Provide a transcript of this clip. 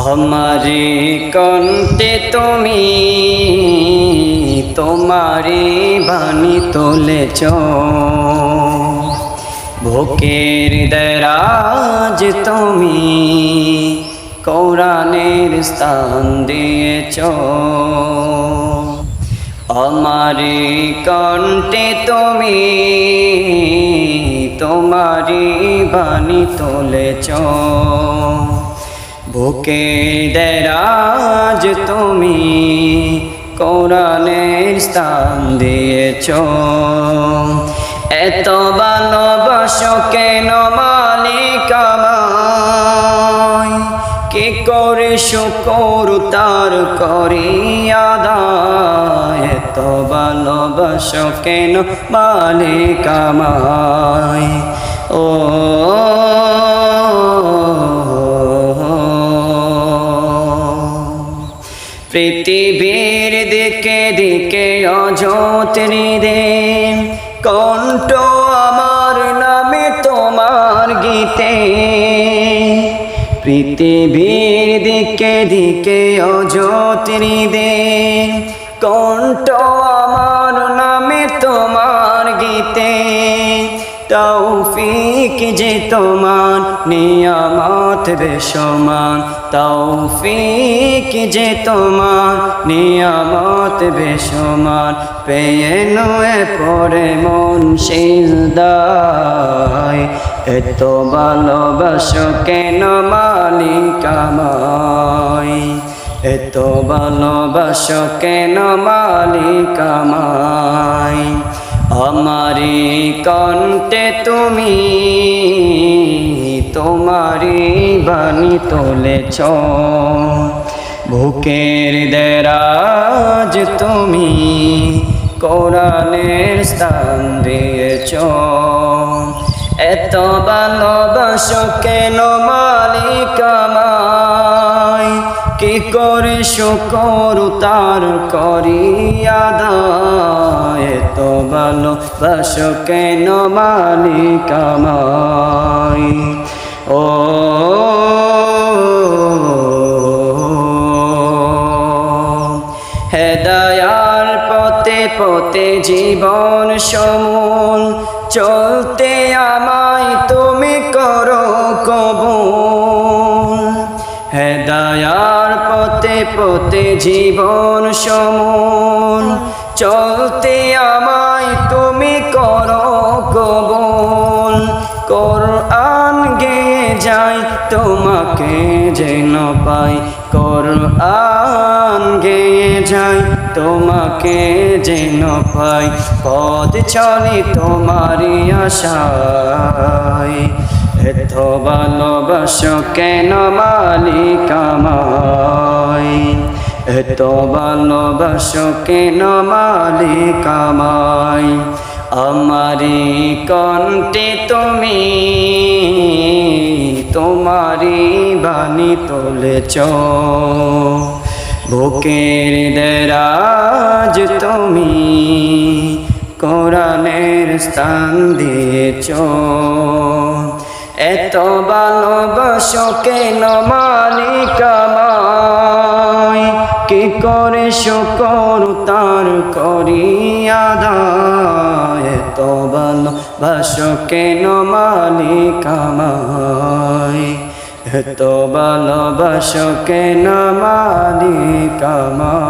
हमारे कंठे তুমি তোমারি বাণী তুলেছ বুকের দরাজ তুমি কোরআনের স্থান দিয়েছ हमारे कंठे তুমি তোমারি বাণী তুলেছ বুকে দরাজ তুমি কোরআনের স্থান দিয়েছ এত ভালোবাসো কেন মালিক আমায় কি করে শুকর তার করি আদায় এত ভালোবাসো কেন মালিক আমায় ও পৃথিবীর দিকে দিকে অযত্নি দে কণ্ঠ আমার নামে তোমার গীতে পৃথিবীর দিকে দিকে অযত্নি দে কণ্ঠ আমার নামে তোমার গীতে তৌফিক যে তোমার নিয়ামত বেশমান তৌফিক যে তোমার নিয়ামত বেশমান পেয়ে নয়ে পড়ে মন সিজদায় এত ভালোবাসো কেন মালিক আমায় এত ভালোবাসো কেন মালিক আমায় हमारी कंठे তুমি তোমারি বাণী তুলেছ বুকের দরাজ তুমি কোরআনের স্থান দিয়েছ এত ভালোবাসো কেন মালিক আমায় কি করে শুকর তার করি আদায় এত ভালোবাসো কেন মালিক আমায় ও হেদায়ার পথে পথে জীবন সমূল চলতে আমায় তুমি করো কবুল হেদায়ার পথে পথে জীবন সমূল চলতে আমায় তুমি করো কবুল কোরআন গেয়ে যাই তোমাকে যেন পাই কোরআন গেয়ে যাই তোমাকে যেন পাই পথ চলি তোমারি আশায় এত ভালোবাসো কেন মালিক আমায় এত ভালোবাসো কেন মালিক আমায় আমারি কণ্ঠে তুমি তোমারি বাণী তুলেছ বুকের দরাজ তুমি কোরআনের স্থান দিয়েছ এত ভালোবাসো কেন মালিক আমায় কি করে শুকর তার করি আদায় এত ভালোবাসো কেন মালিক আমায় এত ভালোবাসো কেন মালিক আমায়।